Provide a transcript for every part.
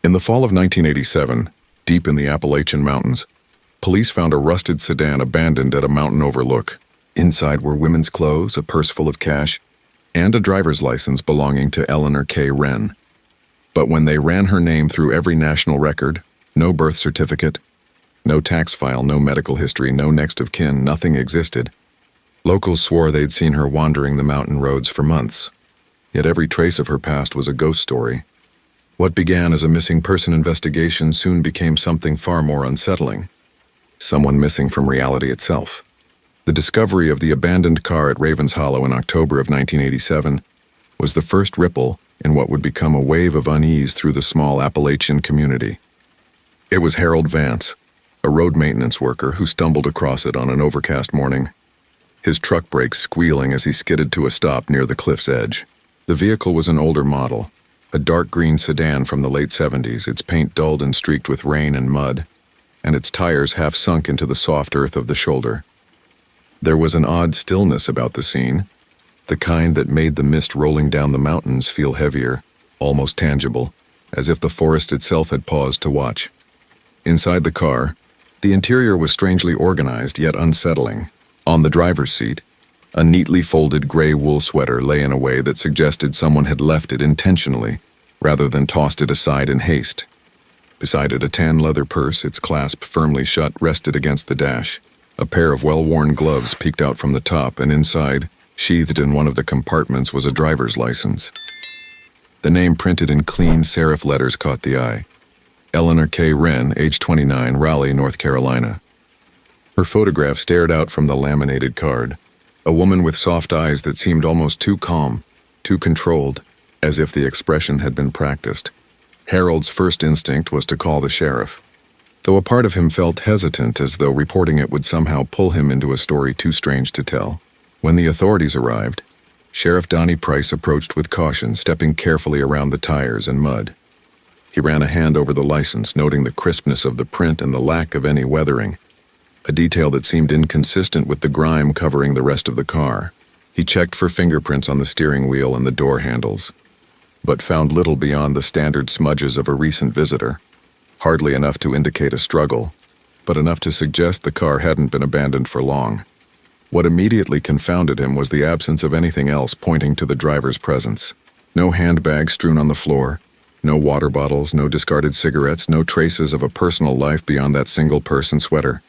In the fall of 1987, deep in the Appalachian Mountains, police found a rusted sedan abandoned at a mountain overlook. Inside were women's clothes, a purse full of cash, and a driver's license belonging to Eleanor K. Wren. But when they ran her name through every national record, no birth certificate, no tax file, no medical history, no next of kin, nothing existed. Locals swore they'd seen her wandering the mountain roads for months. Yet every trace of her past was a ghost story. What began as a missing person investigation soon became something far more unsettling. Someone missing from reality itself. The discovery of the abandoned car at Ravens Hollow in October of 1987 was the first ripple in what would become a wave of unease through the small Appalachian community. It was Harold Vance, a road maintenance worker who stumbled across it on an overcast morning, his truck brakes squealing as he skidded to a stop near the cliff's edge. The vehicle was an older model, a dark green sedan from the late 70s, its paint dulled and streaked with rain and mud, and its tires half sunk into the soft earth of the shoulder. There was an odd stillness about the scene, the kind that made the mist rolling down the mountains feel heavier, almost tangible, as if the forest itself had paused to watch. Inside the car, the interior was strangely organized yet unsettling. On the driver's seat, a neatly folded gray wool sweater lay in a way that suggested someone had left it intentionally, rather than tossed it aside in haste. Beside it, a tan leather purse, its clasp firmly shut, rested against the dash. A pair of well-worn gloves peeked out from the top, and inside, sheathed in one of the compartments, was a driver's license. The name printed in clean serif letters caught the eye. Eleanor K. Wren, age 29, Raleigh, North Carolina. Her photograph stared out from the laminated card. A woman with soft eyes that seemed almost too calm, too controlled, as if the expression had been practiced. Harold's first instinct was to call the sheriff, though a part of him felt hesitant, as though reporting it would somehow pull him into a story too strange to tell. When the authorities arrived, Sheriff Donnie Price approached with caution, stepping carefully around the tires and mud. He ran a hand over the license, noting the crispness of the print and the lack of any weathering, a detail that seemed inconsistent with the grime covering the rest of the car. He checked for fingerprints on the steering wheel and the door handles, but found little beyond the standard smudges of a recent visitor. Hardly enough to indicate a struggle, but enough to suggest the car hadn't been abandoned for long. What immediately confounded him was the absence of anything else pointing to the driver's presence. No handbag strewn on the floor, no water bottles, no discarded cigarettes, no traces of a personal life beyond that single-person sweater.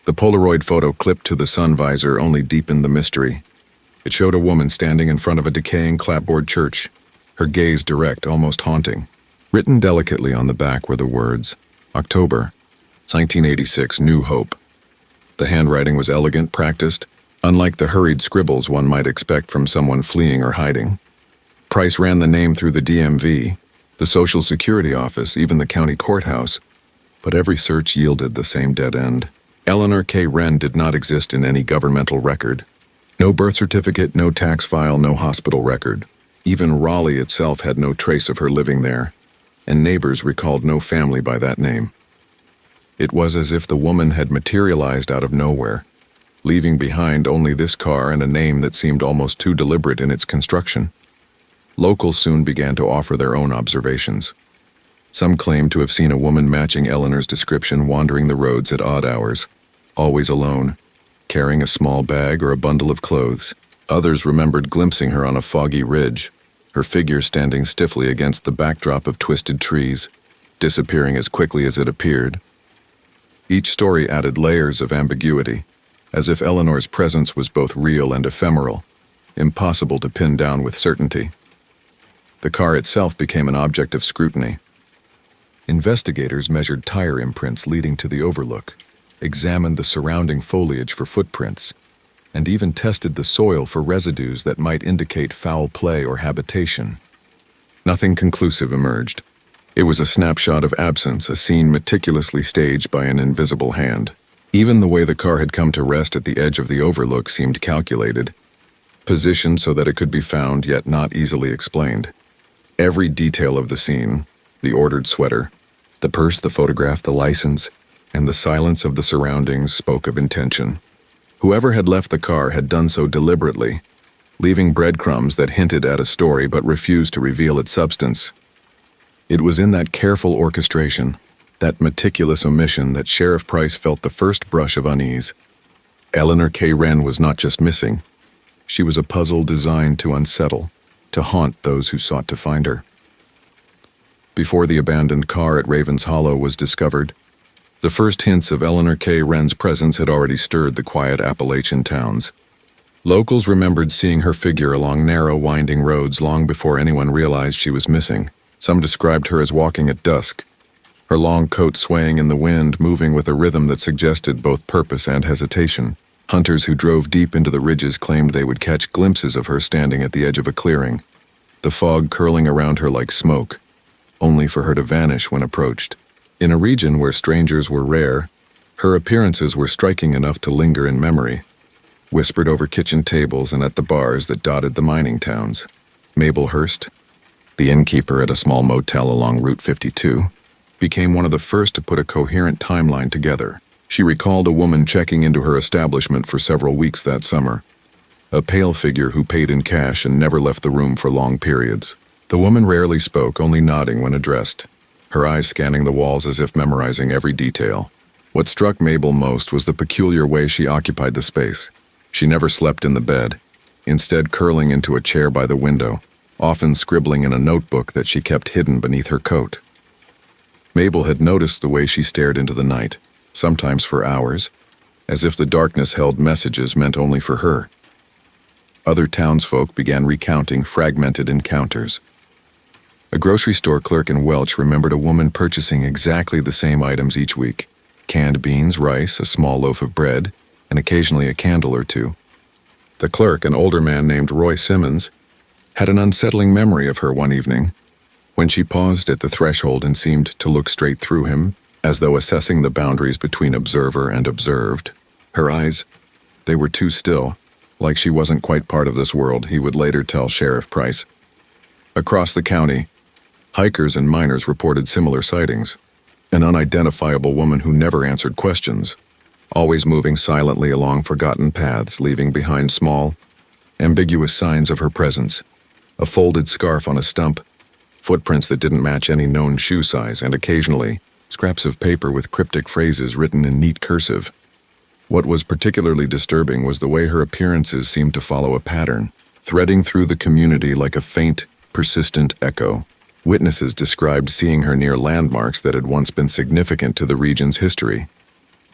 The Polaroid photo clipped to the sun visor only deepened the mystery. It showed a woman standing in front of a decaying clapboard church, her gaze direct, almost haunting. Written delicately on the back were the words, October, 1986, New Hope. The handwriting was elegant, practiced, unlike the hurried scribbles one might expect from someone fleeing or hiding. Price ran the name through the DMV, the Social Security Office, even the county courthouse, but every search yielded the same dead end. Eleanor K. Wren did not exist in any governmental record. No birth certificate, no tax file, no hospital record. Even Raleigh itself had no trace of her living there, and neighbors recalled no family by that name. It was as if the woman had materialized out of nowhere, leaving behind only this car and a name that seemed almost too deliberate in its construction. Locals soon began to offer their own observations. Some claimed to have seen a woman matching Eleanor's description wandering the roads at odd hours, always alone, carrying a small bag or a bundle of clothes. Others remembered glimpsing her on a foggy ridge, her figure standing stiffly against the backdrop of twisted trees, disappearing as quickly as it appeared. Each story added layers of ambiguity, as if Eleanor's presence was both real and ephemeral, impossible to pin down with certainty. The car itself became an object of scrutiny. Investigators measured tire imprints leading to the overlook, examined the surrounding foliage for footprints, and even tested the soil for residues that might indicate foul play or habitation. Nothing conclusive emerged. It was a snapshot of absence, a scene meticulously staged by an invisible hand. Even the way the car had come to rest at the edge of the overlook seemed calculated, positioned so that it could be found yet not easily explained. Every detail of the scene, the ordered sweater, the purse, the photograph, the license, and the silence of the surroundings spoke of intention. Whoever had left the car had done so deliberately, leaving breadcrumbs that hinted at a story but refused to reveal its substance. It was in that careful orchestration, that meticulous omission, that Sheriff Price felt the first brush of unease. Eleanor K. Wren was not just missing. She was a puzzle designed to unsettle, to haunt those who sought to find her. Before the abandoned car at Ravens Hollow was discovered, the first hints of Eleanor K. Wren's presence had already stirred the quiet Appalachian towns. Locals remembered seeing her figure along narrow, winding roads long before anyone realized she was missing. Some described her as walking at dusk, her long coat swaying in the wind, moving with a rhythm that suggested both purpose and hesitation. Hunters who drove deep into the ridges claimed they would catch glimpses of her standing at the edge of a clearing, the fog curling around her like smoke, only for her to vanish when approached. In a region where strangers were rare, her appearances were striking enough to linger in memory, whispered over kitchen tables and at the bars that dotted the mining towns. Mabel Hurst, the innkeeper at a small motel along Route 52, became one of the first to put a coherent timeline together. She recalled a woman checking into her establishment for several weeks that summer, a pale figure who paid in cash and never left the room for long periods. The woman rarely spoke, only nodding when addressed, her eyes scanning the walls as if memorizing every detail. What struck Mabel most was the peculiar way she occupied the space. She never slept in the bed, instead curling into a chair by the window, often scribbling in a notebook that she kept hidden beneath her coat. Mabel had noticed the way she stared into the night, sometimes for hours, as if the darkness held messages meant only for her. Other townsfolk began recounting fragmented encounters. A grocery store clerk in Welch remembered a woman purchasing exactly the same items each week: canned beans, rice, a small loaf of bread, and occasionally a candle or two. The clerk, an older man named Roy Simmons, had an unsettling memory of her one evening, when she paused at the threshold and seemed to look straight through him, as though assessing the boundaries between observer and observed. Her eyes, they were too still, like she wasn't quite part of this world, he would later tell Sheriff Price. Across the county, hikers and miners reported similar sightings. An unidentifiable woman who never answered questions, always moving silently along forgotten paths, leaving behind small, ambiguous signs of her presence. A folded scarf on a stump, footprints that didn't match any known shoe size, and occasionally, scraps of paper with cryptic phrases written in neat cursive. What was particularly disturbing was the way her appearances seemed to follow a pattern, threading through the community like a faint, persistent echo. Witnesses described seeing her near landmarks that had once been significant to the region's history: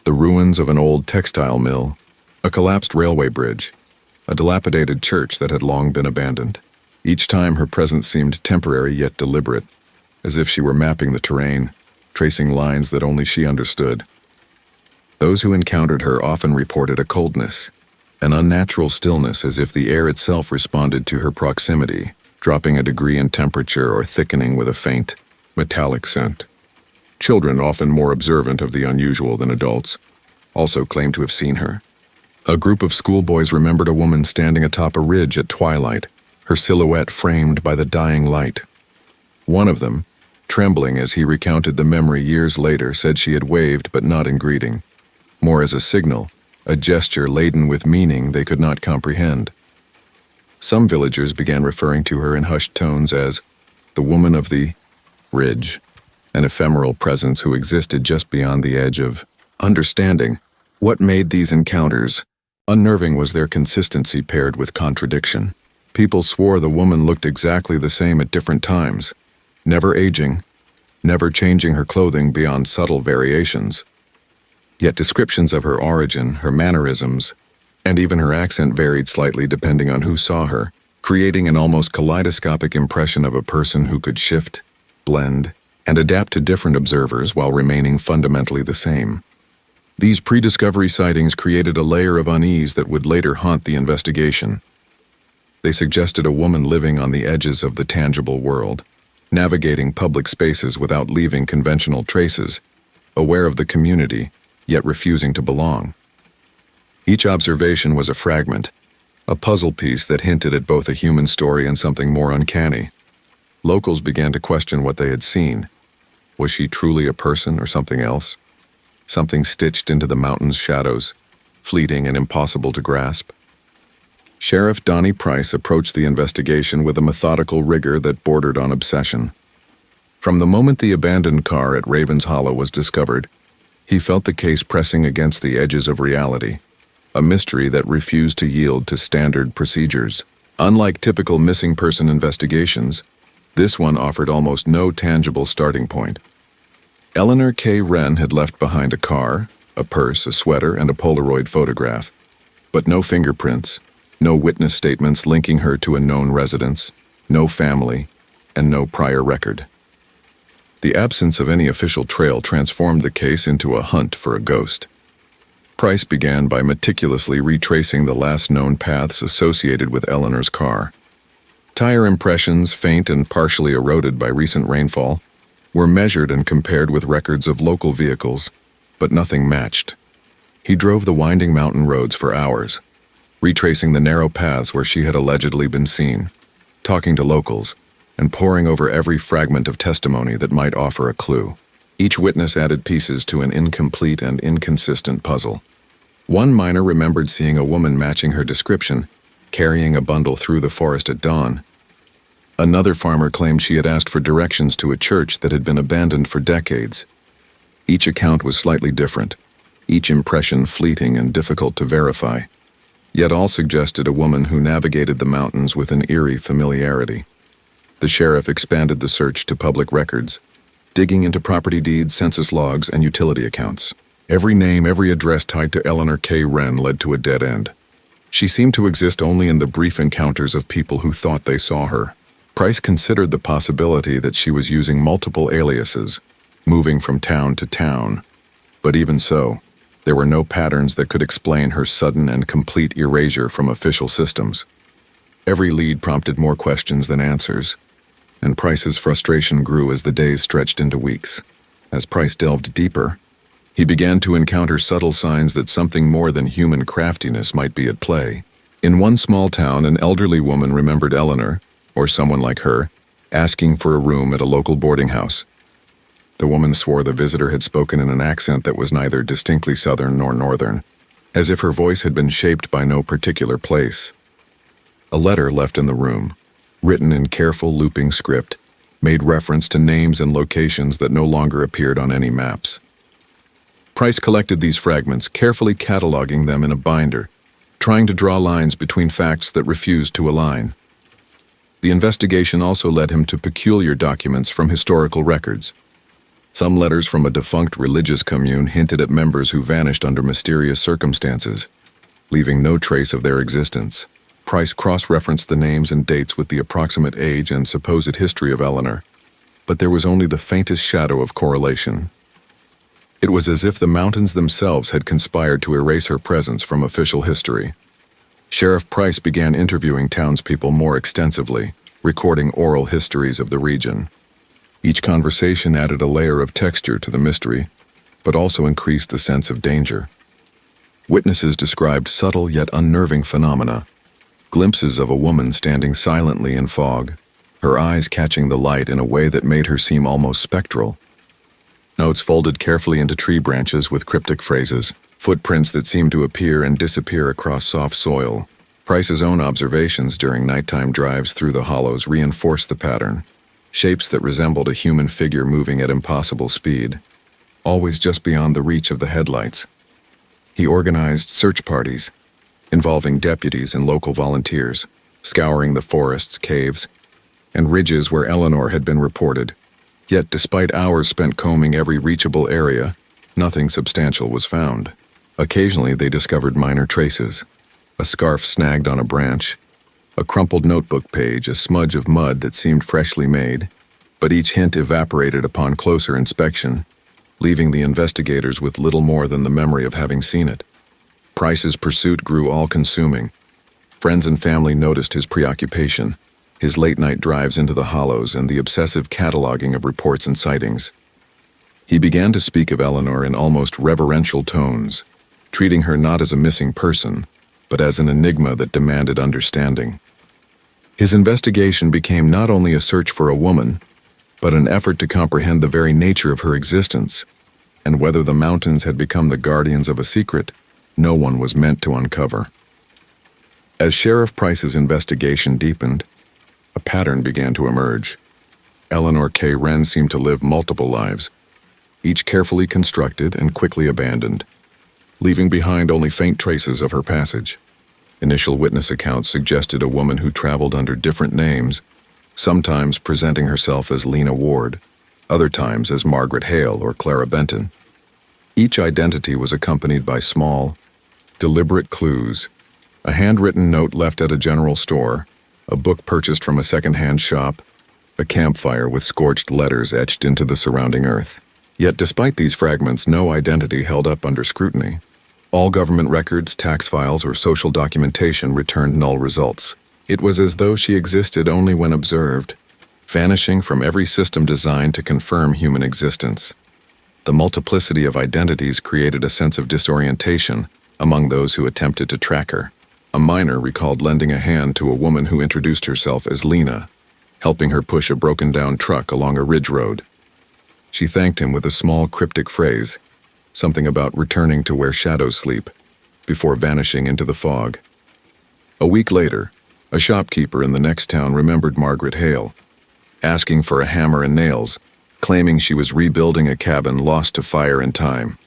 the ruins of an old textile mill, a collapsed railway bridge, a dilapidated church that had long been abandoned. Each time her presence seemed temporary yet deliberate, as if she were mapping the terrain, tracing lines that only she understood. Those who encountered her often reported a coldness, an unnatural stillness, as if the air itself responded to her proximity, dropping a degree in temperature or thickening with a faint, metallic scent. Children, often more observant of the unusual than adults, also claimed to have seen her. A group of schoolboys remembered a woman standing atop a ridge at twilight, her silhouette framed by the dying light. One of them, trembling as he recounted the memory years later, said she had waved but not in greeting, more as a signal, a gesture laden with meaning they could not comprehend. Some villagers began referring to her in hushed tones as the woman of the ridge, an ephemeral presence who existed just beyond the edge of understanding. What made these encounters unnerving was their consistency paired with contradiction. People swore the woman looked exactly the same at different times, never aging, never changing her clothing beyond subtle variations. Yet descriptions of her origin, her mannerisms, and even her accent varied slightly depending on who saw her, creating an almost kaleidoscopic impression of a person who could shift, blend, and adapt to different observers while remaining fundamentally the same. These pre-discovery sightings created a layer of unease that would later haunt the investigation. They suggested a woman living on the edges of the tangible world, navigating public spaces without leaving conventional traces, aware of the community, yet refusing to belong. Each observation was a fragment, a puzzle piece that hinted at both a human story and something more uncanny. Locals began to question what they had seen. Was she truly a person or something else? Something stitched into the mountain's shadows, fleeting and impossible to grasp. Sheriff Donnie Price approached the investigation with a methodical rigor that bordered on obsession. From the moment the abandoned car at Ravens Hollow was discovered, he felt the case pressing against the edges of reality, a mystery that refused to yield to standard procedures. Unlike typical missing person investigations, this one offered almost no tangible starting point. Eleanor K. Wren had left behind a car, a purse, a sweater, and a Polaroid photograph, but no fingerprints, no witness statements linking her to a known residence, no family, and no prior record. The absence of any official trail transformed the case into a hunt for a ghost. Price began by meticulously retracing the last known paths associated with Eleanor's car. Tire impressions, faint and partially eroded by recent rainfall, were measured and compared with records of local vehicles, but nothing matched. He drove the winding mountain roads for hours, retracing the narrow paths where she had allegedly been seen, talking to locals, and poring over every fragment of testimony that might offer a clue. Each witness added pieces to an incomplete and inconsistent puzzle. One miner remembered seeing a woman matching her description, carrying a bundle through the forest at dawn. Another farmer claimed she had asked for directions to a church that had been abandoned for decades. Each account was slightly different, each impression fleeting and difficult to verify, yet all suggested a woman who navigated the mountains with an eerie familiarity. The sheriff expanded the search to public records, digging into property deeds, census logs, and utility accounts. Every name, every address tied to Eleanor K. Wren led to a dead end. She seemed to exist only in the brief encounters of people who thought they saw her. Price considered the possibility that she was using multiple aliases, moving from town to town. But even so, there were no patterns that could explain her sudden and complete erasure from official systems. Every lead prompted more questions than answers, and Price's frustration grew as the days stretched into weeks. As Price delved deeper, he began to encounter subtle signs that something more than human craftiness might be at play. In one small town, an elderly woman remembered Eleanor, or someone like her, asking for a room at a local boarding house. The woman swore the visitor had spoken in an accent that was neither distinctly southern nor northern, as if her voice had been shaped by no particular place. A letter left in the room, written in careful looping script, made reference to names and locations that no longer appeared on any maps. Price collected these fragments, carefully cataloging them in a binder, trying to draw lines between facts that refused to align. The investigation also led him to peculiar documents from historical records. Some letters from a defunct religious commune hinted at members who vanished under mysterious circumstances, leaving no trace of their existence. Price cross-referenced the names and dates with the approximate age and supposed history of Eleanor, but there was only the faintest shadow of correlation. It was as if the mountains themselves had conspired to erase her presence from official history. Sheriff Price began interviewing townspeople more extensively, recording oral histories of the region. Each conversation added a layer of texture to the mystery, but also increased the sense of danger. Witnesses described subtle yet unnerving phenomena, glimpses of a woman standing silently in fog, her eyes catching the light in a way that made her seem almost spectral. Notes folded carefully into tree branches with cryptic phrases, footprints that seemed to appear and disappear across soft soil. Price's own observations during nighttime drives through the hollows reinforced the pattern. Shapes that resembled a human figure moving at impossible speed, always just beyond the reach of the headlights. He organized search parties, involving deputies and local volunteers, scouring the forests, caves, and ridges where Eleanor had been reported. Yet, despite hours spent combing every reachable area, nothing substantial was found. Occasionally, they discovered minor traces: a scarf snagged on a branch, a crumpled notebook page, a smudge of mud that seemed freshly made, but each hint evaporated upon closer inspection, leaving the investigators with little more than the memory of having seen it. Price's pursuit grew all-consuming. Friends and family noticed his preoccupation, his late-night drives into the hollows, and the obsessive cataloging of reports and sightings. He began to speak of Eleanor in almost reverential tones, treating her not as a missing person, but as an enigma that demanded understanding. His investigation became not only a search for a woman, but an effort to comprehend the very nature of her existence, and whether the mountains had become the guardians of a secret no one was meant to uncover. As Sheriff Price's investigation deepened, a pattern began to emerge. Eleanor K. Wren seemed to live multiple lives, each carefully constructed and quickly abandoned, leaving behind only faint traces of her passage. Initial witness accounts suggested a woman who traveled under different names, sometimes presenting herself as Lena Ward, other times as Margaret Hale or Clara Benton. Each identity was accompanied by small, deliberate clues: a handwritten note left at a general store, a book purchased from a second-hand shop, a campfire with scorched letters etched into the surrounding earth. Yet despite these fragments, no identity held up under scrutiny. All government records, tax files, or social documentation returned null results. It was as though she existed only when observed, vanishing from every system designed to confirm human existence. The multiplicity of identities created a sense of disorientation among those who attempted to track her. A miner recalled lending a hand to a woman who introduced herself as Lena, helping her push a broken-down truck along a ridge road. She thanked him with a small cryptic phrase, something about returning to where shadows sleep, before vanishing into the fog. A week later, a shopkeeper in the next town remembered Margaret Hale, asking for a hammer and nails, claiming she was rebuilding a cabin lost to fire and time.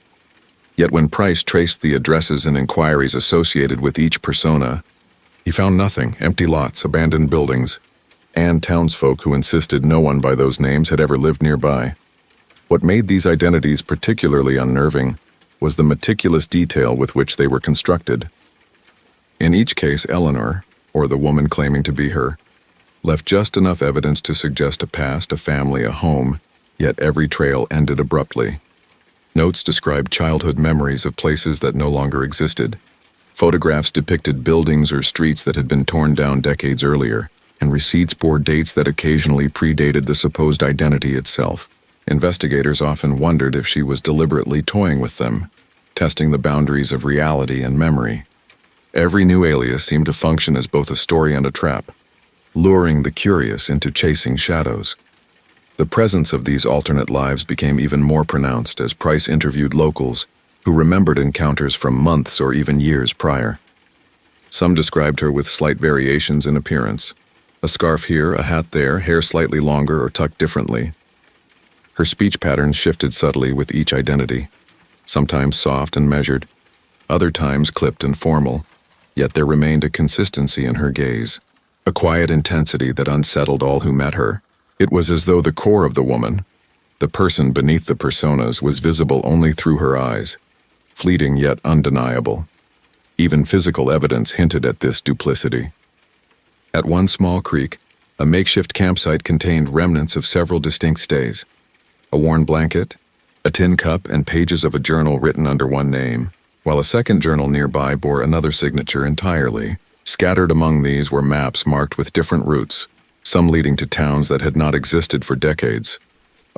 Yet when Price traced the addresses and inquiries associated with each persona, he found nothing: empty lots, abandoned buildings, and townsfolk who insisted no one by those names had ever lived nearby. What made these identities particularly unnerving was the meticulous detail with which they were constructed. In each case, Eleanor, or the woman claiming to be her, left just enough evidence to suggest a past, a family, a home, yet every trail ended abruptly. Notes described childhood memories of places that no longer existed. Photographs depicted buildings or streets that had been torn down decades earlier, and receipts bore dates that occasionally predated the supposed identity itself. Investigators often wondered if she was deliberately toying with them, testing the boundaries of reality and memory. Every new alias seemed to function as both a story and a trap, luring the curious into chasing shadows. The presence of these alternate lives became even more pronounced as Price interviewed locals who remembered encounters from months or even years prior. Some described her with slight variations in appearance: a scarf here, a hat there, hair slightly longer or tucked differently. Her speech patterns shifted subtly with each identity, sometimes soft and measured, other times clipped and formal, yet there remained a consistency in her gaze, a quiet intensity that unsettled all who met her. It was as though the core of the woman, the person beneath the personas, was visible only through her eyes, fleeting yet undeniable. Even physical evidence hinted at this duplicity. At one small creek, a makeshift campsite contained remnants of several distinct stays: a worn blanket, a tin cup, and pages of a journal written under one name, while a second journal nearby bore another signature entirely. Scattered among these were maps marked with different routes, some leading to towns that had not existed for decades,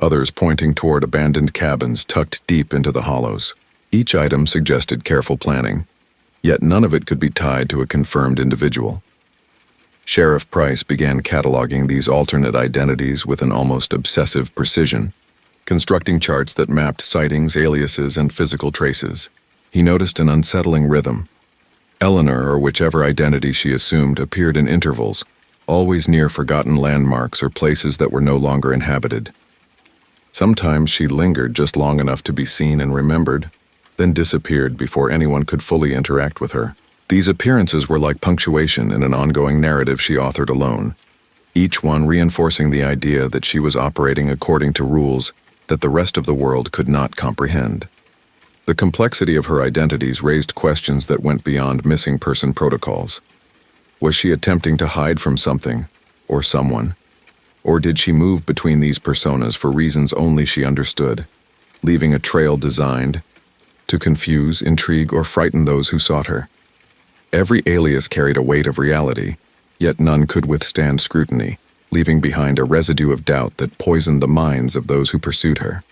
others pointing toward abandoned cabins tucked deep into the hollows. Each item suggested careful planning, yet none of it could be tied to a confirmed individual. Sheriff Price began cataloging these alternate identities with an almost obsessive precision, constructing charts that mapped sightings, aliases, and physical traces. He noticed an unsettling rhythm. Eleanor, or whichever identity she assumed, appeared in intervals, always near forgotten landmarks or places that were no longer inhabited. Sometimes she lingered just long enough to be seen and remembered, then disappeared before anyone could fully interact with her. These appearances were like punctuation in an ongoing narrative she authored alone, each one reinforcing the idea that she was operating according to rules that the rest of the world could not comprehend. The complexity of her identities raised questions that went beyond missing person protocols. Was she attempting to hide from something, or someone? Or did she move between these personas for reasons only she understood, leaving a trail designed to confuse, intrigue, or frighten those who sought her? Every alias carried a weight of reality, yet none could withstand scrutiny, leaving behind a residue of doubt that poisoned the minds of those who pursued her.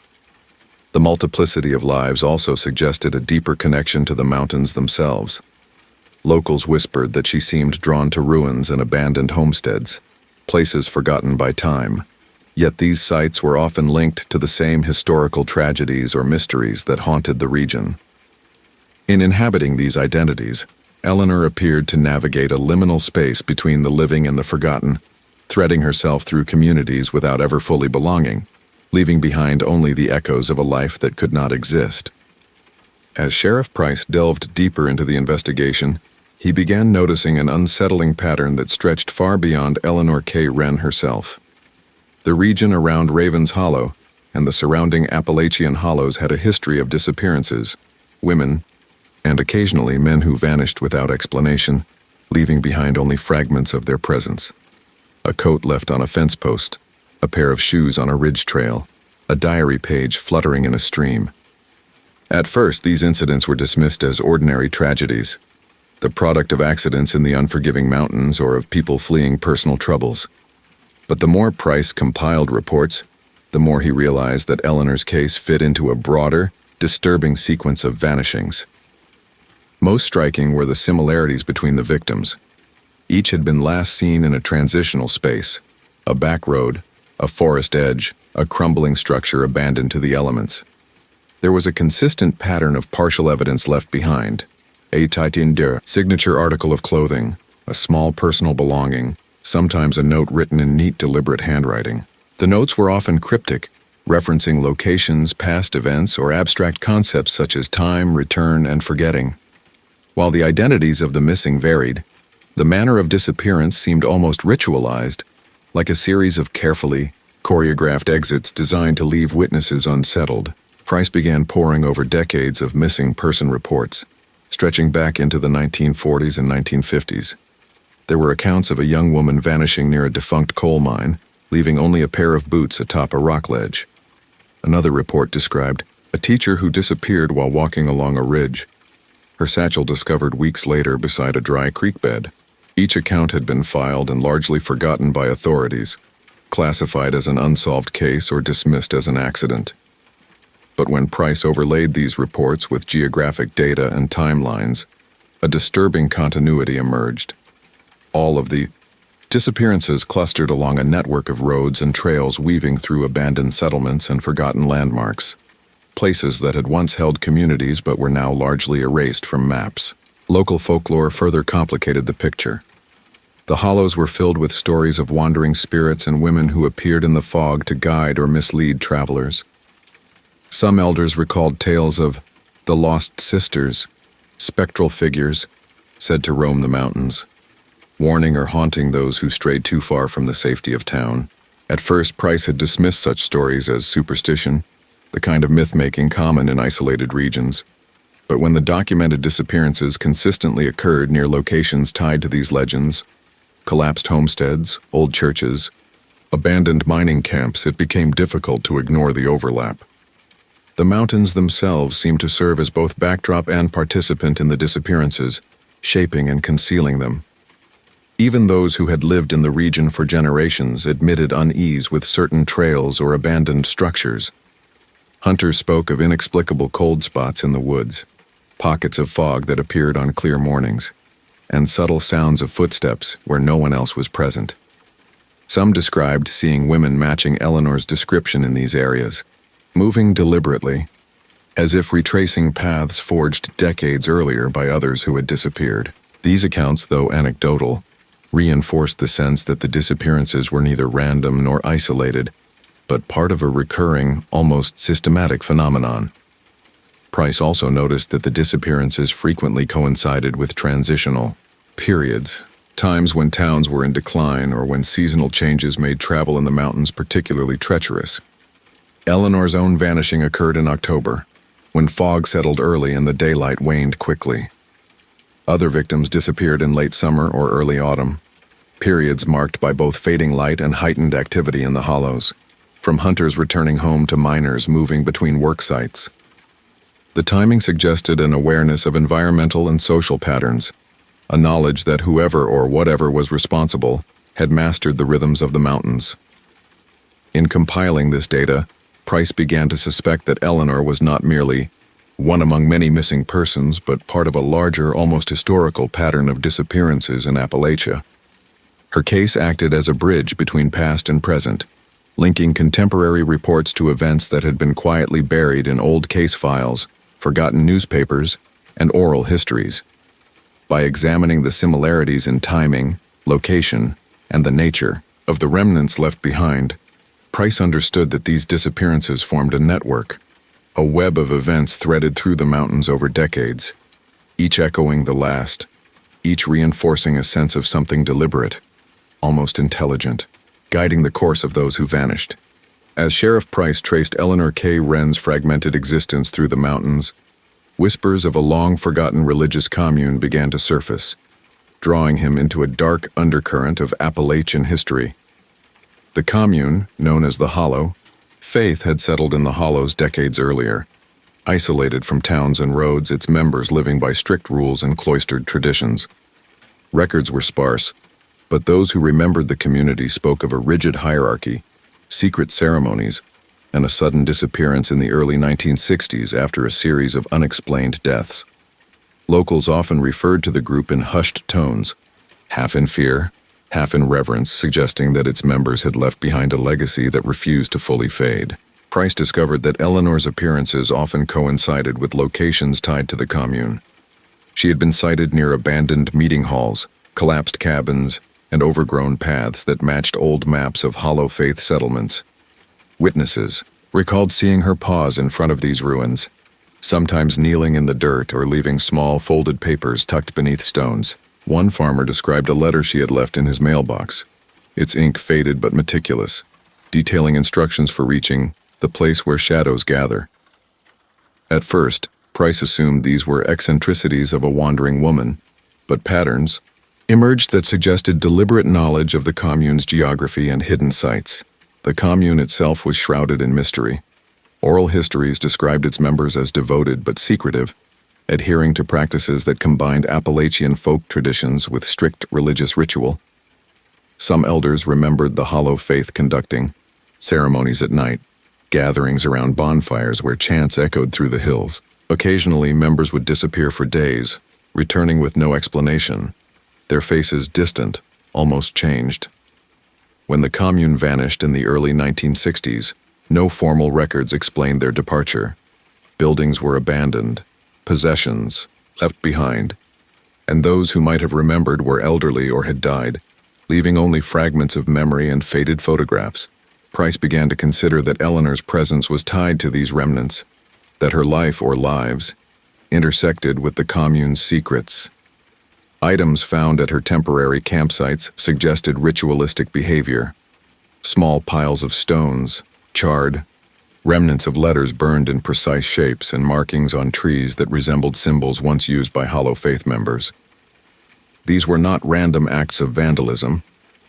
The multiplicity of lives also suggested a deeper connection to the mountains themselves. Locals whispered that she seemed drawn to ruins and abandoned homesteads, places forgotten by time. Yet these sites were often linked to the same historical tragedies or mysteries that haunted the region. In inhabiting these identities, Eleanor appeared to navigate a liminal space between the living and the forgotten, threading herself through communities without ever fully belonging, leaving behind only the echoes of a life that could not exist. As Sheriff Price delved deeper into the investigation, he began noticing an unsettling pattern that stretched far beyond Eleanor K. Wren herself. The region around Ravens Hollow and the surrounding Appalachian hollows had a history of disappearances, women, and occasionally men who vanished without explanation, leaving behind only fragments of their presence. A coat left on a fence post, a pair of shoes on a ridge trail, a diary page fluttering in a stream. At first, these incidents were dismissed as ordinary tragedies, the product of accidents in the unforgiving mountains or of people fleeing personal troubles. But the more Price compiled reports, the more he realized that Eleanor's case fit into a broader, disturbing sequence of vanishings. Most striking were the similarities between the victims. Each had been last seen in a transitional space, a back road, a forest edge, a crumbling structure abandoned to the elements. There was a consistent pattern of partial evidence left behind: a titan signature article of clothing, a small personal belonging, sometimes a note written in neat, deliberate handwriting. The notes were often cryptic, referencing locations, past events, or abstract concepts such as time, return, and forgetting. While the identities of the missing varied, the manner of disappearance seemed almost ritualized, like a series of carefully choreographed exits designed to leave witnesses unsettled. Price began poring over decades of missing person reports, stretching back into the 1940s and 1950s. There were accounts of a young woman vanishing near a defunct coal mine, leaving only a pair of boots atop a rock ledge. Another report described a teacher who disappeared while walking along a ridge, her satchel discovered weeks later beside a dry creek bed. Each account had been filed and largely forgotten by authorities, classified as an unsolved case or dismissed as an accident. But when Price overlaid these reports with geographic data and timelines, a disturbing continuity emerged. All of the disappearances clustered along a network of roads and trails weaving through abandoned settlements and forgotten landmarks, places that had once held communities but were now largely erased from maps. Local folklore further complicated the picture. The hollows were filled with stories of wandering spirits and women who appeared in the fog to guide or mislead travelers. Some elders recalled tales of the lost sisters, spectral figures said to roam the mountains, warning or haunting those who strayed too far from the safety of town. At first, Price had dismissed such stories as superstition, the kind of myth-making common in isolated regions. But when the documented disappearances consistently occurred near locations tied to these legends, collapsed homesteads, old churches, abandoned mining camps, it became difficult to ignore the overlap. The mountains themselves seemed to serve as both backdrop and participant in the disappearances, shaping and concealing them. Even those who had lived in the region for generations admitted unease with certain trails or abandoned structures. Hunters spoke of inexplicable cold spots in the woods, pockets of fog that appeared on clear mornings, and subtle sounds of footsteps where no one else was present. Some described seeing women matching Eleanor's description in these areas, moving deliberately, as if retracing paths forged decades earlier by others who had disappeared. These accounts, though anecdotal, reinforced the sense that the disappearances were neither random nor isolated, but part of a recurring, almost systematic phenomenon. Price also noticed that the disappearances frequently coincided with transitional periods, times when towns were in decline or when seasonal changes made travel in the mountains particularly treacherous. Eleanor's own vanishing occurred in October, when fog settled early and the daylight waned quickly. Other victims disappeared in late summer or early autumn, periods marked by both fading light and heightened activity in the hollows, from hunters returning home to miners moving between work sites. The timing suggested an awareness of environmental and social patterns, a knowledge that whoever or whatever was responsible had mastered the rhythms of the mountains. In compiling this data, Price began to suspect that Eleanor was not merely one among many missing persons, but part of a larger, almost historical pattern of disappearances in Appalachia. Her case acted as a bridge between past and present, linking contemporary reports to events that had been quietly buried in old case files, forgotten newspapers, and oral histories. By examining the similarities in timing, location, and the nature, Of the remnants left behind, Price understood that these disappearances formed a network, a web of events threaded through the mountains over decades, each echoing the last, each reinforcing a sense of something deliberate, almost intelligent, guiding the course of those who vanished. As Sheriff Price traced Eleanor K. Wren's fragmented existence through the mountains, whispers of a long-forgotten religious commune began to surface, drawing him into a dark undercurrent of Appalachian history. The commune, known as the Hollow, faith had settled in the Hollows decades earlier. Isolated from towns and roads, its members living by strict rules and cloistered traditions. Records were sparse, but those who remembered the community spoke of a rigid hierarchy, secret ceremonies, and a sudden disappearance in the early 1960s after a series of unexplained deaths. Locals often referred to the group in hushed tones, half in fear, half in reverence, suggesting that its members had left behind a legacy that refused to fully fade. Price discovered that Eleanor's appearances often coincided with locations tied to the commune. She had been sighted near abandoned meeting halls, collapsed cabins, and overgrown paths that matched old maps of hollow faith settlements. Witnesses recalled seeing her pause in front of these ruins, sometimes kneeling in the dirt or leaving small folded papers tucked beneath stones. One farmer described a letter she had left in his mailbox, its ink faded but meticulous, detailing instructions for reaching the place where shadows gather. At first, Price assumed these were eccentricities of a wandering woman, but patterns emerged that suggested deliberate knowledge of the commune's geography and hidden sites. The commune itself was shrouded in mystery. Oral histories described its members as devoted but secretive, adhering to practices that combined Appalachian folk traditions with strict religious ritual. Some elders remembered the hollow faith conducting ceremonies at night, gatherings around bonfires where chants echoed through the hills. Occasionally, members would disappear for days, returning with no explanation, their faces distant, almost changed. When the commune vanished in the early 1960s, no formal records explained their departure. Buildings were abandoned, possessions left behind, and those who might have remembered were elderly or had died, leaving only fragments of memory and faded photographs. Price began to consider that Eleanor's presence was tied to these remnants, that her life or lives intersected with the commune's secrets. Items found at her temporary campsites suggested ritualistic behavior. Small piles of stones, charred, remnants of letters burned in precise shapes, and markings on trees that resembled symbols once used by Hollow Faith members. These were not random acts of vandalism.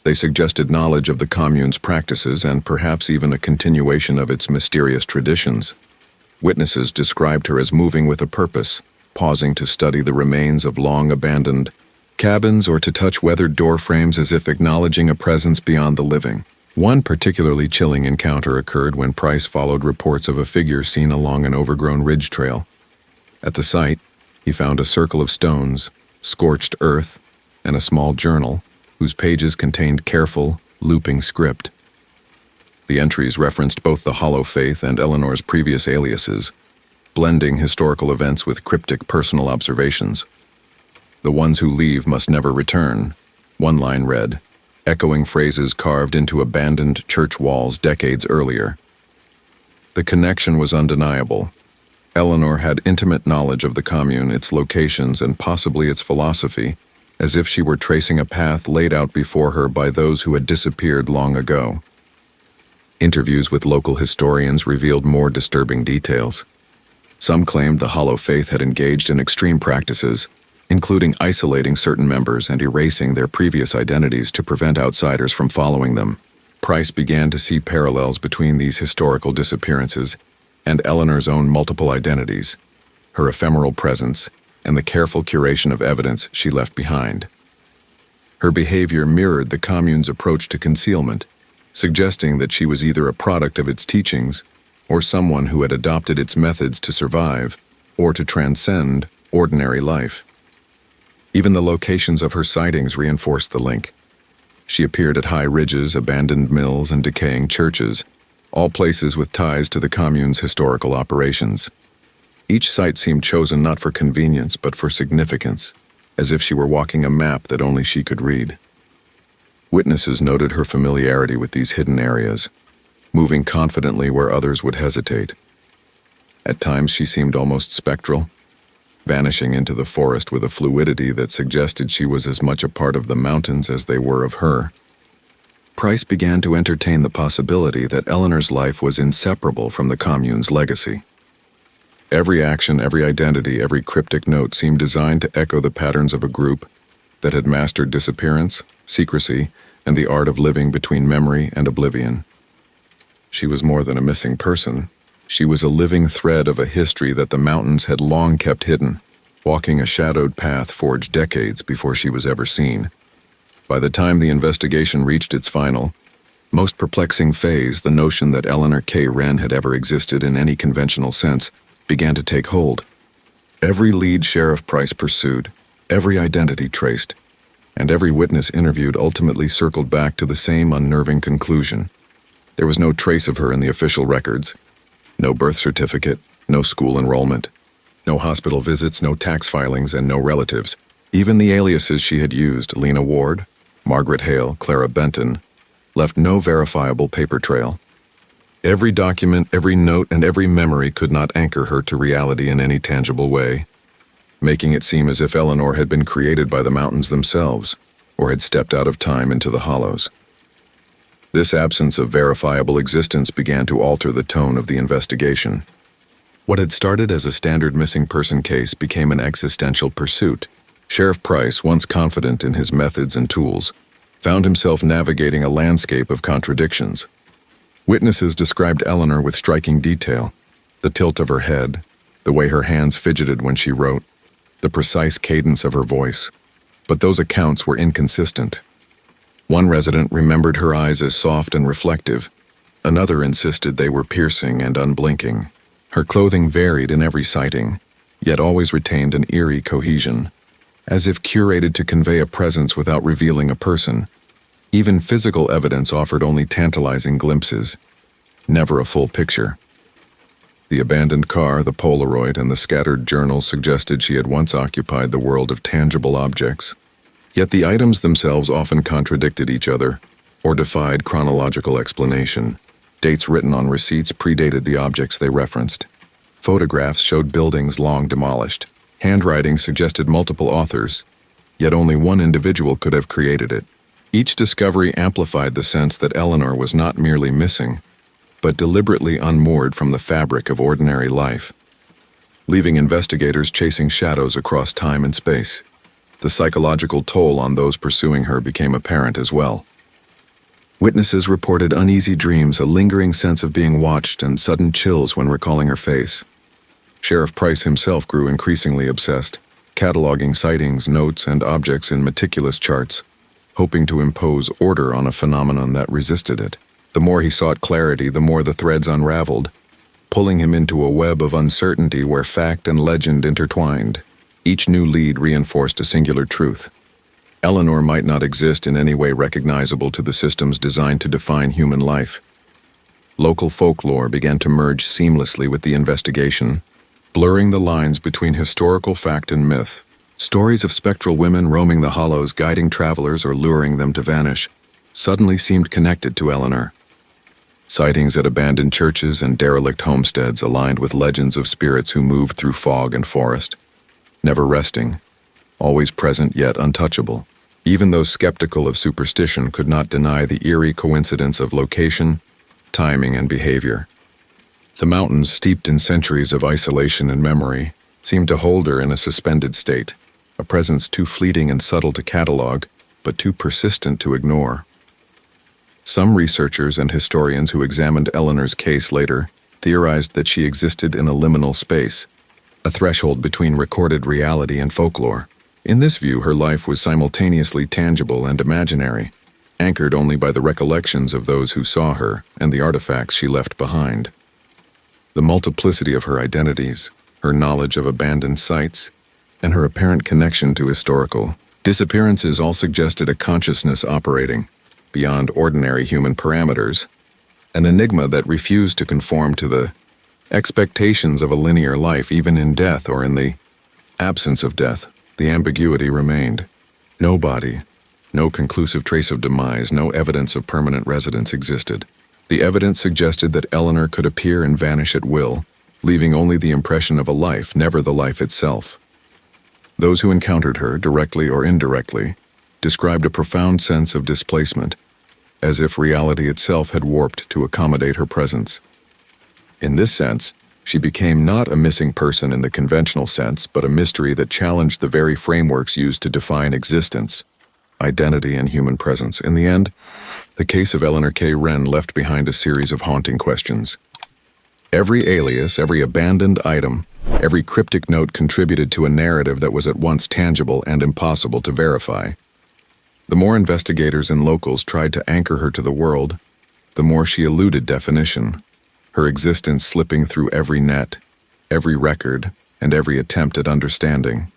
They suggested knowledge of the commune's practices and perhaps even a continuation of its mysterious traditions. Witnesses described her as moving with a purpose, pausing to study the remains of long-abandoned cabins or to touch weathered door frames as if acknowledging a presence beyond the living. One particularly chilling encounter occurred when Price followed reports of a figure seen along an overgrown ridge trail. At the site, he found a circle of stones, scorched earth, and a small journal whose pages contained careful, looping script. The entries referenced both the Hollow Faith and Eleanor's previous aliases, blending historical events with cryptic personal observations. "The ones who leave must never return," one line read, echoing phrases carved into abandoned church walls decades earlier. The connection was undeniable. Eleanor had intimate knowledge of the commune, its locations, and possibly its philosophy, as if she were tracing a path laid out before her by those who had disappeared long ago. Interviews with local historians revealed more disturbing details. Some claimed the Hollow Faith had engaged in extreme practices, including isolating certain members and erasing their previous identities to prevent outsiders from following them. Price began to see parallels between these historical disappearances and Eleanor's own multiple identities, her ephemeral presence, and the careful curation of evidence she left behind. Her behavior mirrored the commune's approach to concealment, suggesting that she was either a product of its teachings or someone who had adopted its methods to survive or to transcend ordinary life. Even the locations of her sightings reinforced the link. She appeared at high ridges, abandoned mills, and decaying churches, all places with ties to the commune's historical operations. Each site seemed chosen not for convenience but for significance, as if she were walking a map that only she could read. Witnesses noted her familiarity with these hidden areas, moving confidently where others would hesitate. At times she seemed almost spectral, vanishing into the forest with a fluidity that suggested she was as much a part of the mountains as they were of her. Price began to entertain the possibility that Eleanor's life was inseparable from the commune's legacy. Every action, every identity, every cryptic note seemed designed to echo the patterns of a group that had mastered disappearance, secrecy, and the art of living between memory and oblivion. She was more than a missing person. She was a living thread of a history that the mountains had long kept hidden, walking a shadowed path forged decades before she was ever seen. By the time the investigation reached its final, most perplexing phase, the notion that Eleanor K. Wren had ever existed in any conventional sense, began to take hold. Every lead Sheriff Price pursued, every identity traced, and every witness interviewed ultimately circled back to the same unnerving conclusion. There was no trace of her in the official records. No birth certificate, no school enrollment, no hospital visits, no tax filings, and no relatives. Even the aliases she had used, Lena Ward, Margaret Hale, Clara Benton, left no verifiable paper trail. Every document, every note, and every memory could not anchor her to reality in any tangible way, making it seem as if Eleanor had been created by the mountains themselves, or had stepped out of time into the hollows. This absence of verifiable existence began to alter the tone of the investigation. What had started as a standard missing person case became an existential pursuit. Sheriff Price, once confident in his methods and tools, found himself navigating a landscape of contradictions. Witnesses described Eleanor with striking detail: the tilt of her head, the way her hands fidgeted when she wrote, the precise cadence of her voice. But those accounts were inconsistent. One resident remembered her eyes as soft and reflective. Another insisted they were piercing and unblinking. Her clothing varied in every sighting, yet always retained an eerie cohesion, as if curated to convey a presence without revealing a person. Even physical evidence offered only tantalizing glimpses, never a full picture. The abandoned car, the Polaroid, and the scattered journals suggested she had once occupied the world of tangible objects. Yet the items themselves often contradicted each other, or defied chronological explanation. Dates written on receipts predated the objects they referenced. Photographs showed buildings long demolished. Handwriting suggested multiple authors, yet only one individual could have created it. Each discovery amplified the sense that Eleanor was not merely missing, but deliberately unmoored from the fabric of ordinary life, leaving investigators chasing shadows across time and space. The psychological toll on those pursuing her became apparent as well. Witnesses reported uneasy dreams, a lingering sense of being watched, and sudden chills when recalling her face. Sheriff Price himself grew increasingly obsessed, cataloging sightings, notes, and objects in meticulous charts, hoping to impose order on a phenomenon that resisted it. The more he sought clarity, the more the threads unraveled, pulling him into a web of uncertainty where fact and legend intertwined. Each new lead reinforced a singular truth. Eleanor might not exist in any way recognizable to the systems designed to define human life. Local folklore began to merge seamlessly with the investigation, blurring the lines between historical fact and myth. Stories of spectral women roaming the hollows, guiding travelers or luring them to vanish, suddenly seemed connected to Eleanor. Sightings at abandoned churches and derelict homesteads aligned with legends of spirits who moved through fog and forest, never resting, always present yet untouchable. Even those skeptical of superstition could not deny the eerie coincidence of location, timing, and behavior. The mountains, steeped in centuries of isolation and memory, seemed to hold her in a suspended state, a presence too fleeting and subtle to catalog, but too persistent to ignore. Some researchers and historians who examined Eleanor's case later theorized that she existed in a liminal space, a threshold between recorded reality and folklore. In this view, her life was simultaneously tangible and imaginary, anchored only by the recollections of those who saw her and the artifacts she left behind. The multiplicity of her identities, her knowledge of abandoned sites, and her apparent connection to historical disappearances all suggested a consciousness operating beyond ordinary human parameters, an enigma that refused to conform to the expectations of a linear life. Even in death, or in the absence of death, the ambiguity remained. No body, No conclusive trace of demise, no evidence of permanent residence existed. The evidence suggested that Eleanor could appear and vanish at will, leaving only the impression of a life, never the life itself. Those who encountered her, directly or indirectly, described a profound sense of displacement, as if reality itself had warped to accommodate her presence. In this sense, she became not a missing person in the conventional sense, but a mystery that challenged the very frameworks used to define existence, identity, and human presence. In the end, the case of Eleanor K. Wren left behind a series of haunting questions. Every alias, every abandoned item, every cryptic note contributed to a narrative that was at once tangible and impossible to verify. The more investigators and locals tried to anchor her to the world, the more she eluded definition, her existence slipping through every net, every record, and every attempt at understanding.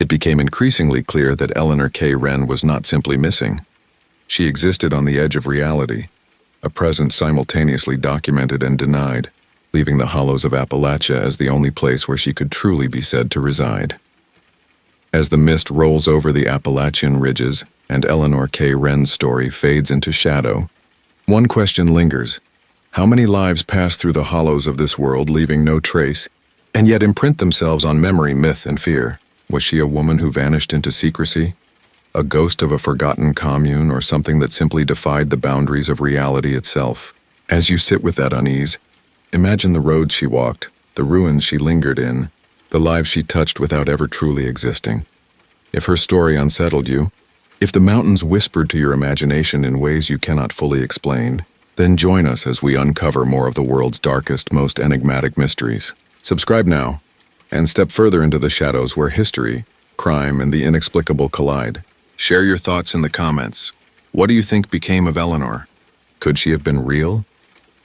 It became increasingly clear that Eleanor K. Wren was not simply missing. She existed on the edge of reality, a presence simultaneously documented and denied, leaving the hollows of Appalachia as the only place where she could truly be said to reside. As the mist rolls over the Appalachian ridges and Eleanor K. Wren's story fades into shadow, one question lingers. How many lives pass through the hollows of this world, leaving no trace, and yet imprint themselves on memory, myth, and fear? Was she a woman who vanished into secrecy? A ghost of a forgotten commune, or something that simply defied the boundaries of reality itself? As you sit with that unease, imagine the roads she walked, the ruins she lingered in, the lives she touched without ever truly existing. If her story unsettled you, if the mountains whispered to your imagination in ways you cannot fully explain, then join us as we uncover more of the world's darkest, most enigmatic mysteries. Subscribe now, and step further into the shadows where history, crime, and the inexplicable collide. Share your thoughts in the comments. What do you think became of Eleanor? Could she have been real?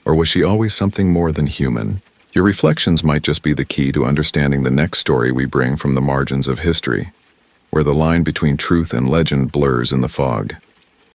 Or was she always something more than human? Your reflections might just be the key to understanding the next story we bring from the margins of history, where the line between truth and legend blurs in the fog.